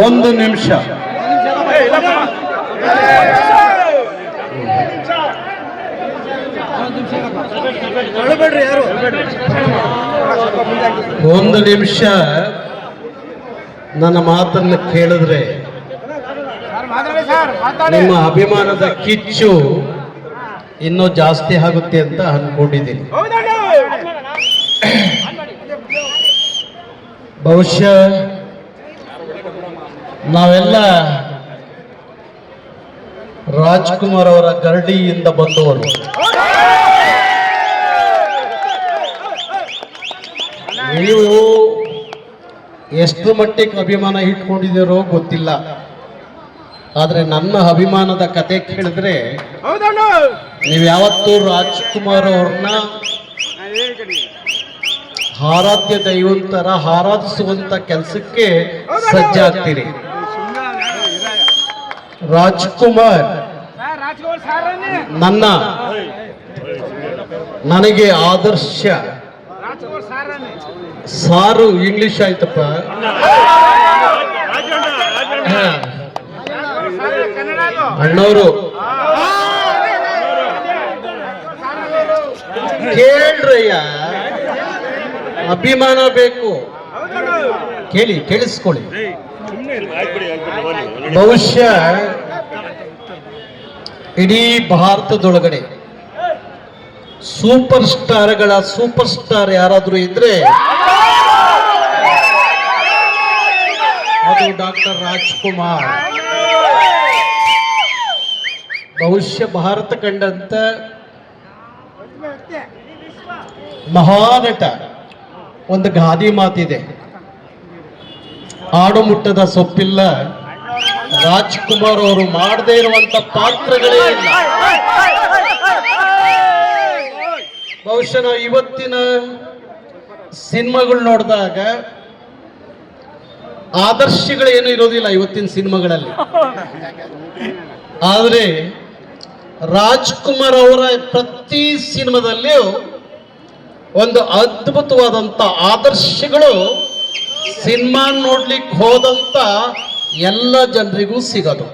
ಒಂದು ನಿಮಿಷ. ಒಂದು ನಿಮಿಷ ನನ್ನ ಮಾತನ್ನು ಕೇಳಿದ್ರೆ ನಿಮ್ಮ ಅಭಿಮಾನದ ಕಿಚ್ಚು ಇನ್ನೂ ಜಾಸ್ತಿ ಆಗುತ್ತೆ ಅಂತ ಅನ್ಕೊಂಡಿದ್ದೀನಿ. ಬಹುಶಃ ನಾವೆಲ್ಲ ರಾಜ್ಕುಮಾರ್ ಅವರ ಗರಡಿಯಿಂದ ಬಂದವರು. ನೀವು ಎಷ್ಟು ಮಟ್ಟಿಗೆ ಅಭಿಮಾನ ಇಟ್ಕೊಂಡಿದ್ದೀರೋ ಗೊತ್ತಿಲ್ಲ, ಆದ್ರೆ ನನ್ನ ಅಭಿಮಾನದ ಕತೆ ಕೇಳಿದ್ರೆ ನೀವು ಯಾವತ್ತೂ ರಾಜ್ಕುಮಾರ್ ಅವ್ರನ್ನ ಆರಾಧ್ಯ ದೈವಂತರ ಆರಾಧಿಸುವಂತ ಕೆಲಸಕ್ಕೆ ಸಜ್ಜಾಗ್ತೀರಿ. ರಾಜ್ಕುಮಾರ್ ನನಗೆ ಆದರ್ಶ. ಸಾರು ಇಂಗ್ಲಿಷ್ ಆಯ್ತಪ್ಪ. ಅಣ್ಣವರು ಕೇಳ್ರಯ್ಯ, ಅಭಿಮಾನ ಬೇಕು, ಕೇಳಿಸ್ಕೊಳ್ಳಿ. ಬಹುಶಃ ಇಡೀ ಭಾರತದೊಳಗಡೆ ಸೂಪರ್ ಸ್ಟಾರ್ ಯಾರಾದ್ರೂ ಇದ್ರೆ ಅದು ಡಾಕ್ಟರ್ ರಾಜ್ಕುಮಾರ್. ಬಹುಶಃ ಭಾರತ ಕಂಡಂತ ಮಹಾನಟ. ಒಂದು ಗಾದಿ ಮಾತಿದೆ, ಆಡು ಮುಟ್ಟದ ಸೊಪ್ಪಿಲ್ಲ, ರಾಜ್ಕುಮಾರ್ ಅವರು ಮಾಡದೇ ಇರುವಂತ ಪಾತ್ರಗಳೇ ಇಲ್ಲ. ಬಹುಶಃ ನಾವು ಇವತ್ತಿನ ಸಿನಿಮಾಗಳು ನೋಡಿದಾಗ ಆದರ್ಶಗಳೇನು ಇರೋದಿಲ್ಲ ಇವತ್ತಿನ ಸಿನಿಮಾಗಳಲ್ಲಿ. ಆದರೆ ರಾಜ್ಕುಮಾರ್ ಅವರ ಪ್ರತಿ ಸಿನಿಮಾದಲ್ಲಿಯೂ ಒಂದು ಅದ್ಭುತವಾದಂಥ ಆದರ್ಶಗಳು ಸಿನಿಮಾ ನೋಡ್ಲಿಕ್ಕೆ ಹೋದಂತ ಎಲ್ಲ ಜನರಿಗೂ ಸಿಗೋದು.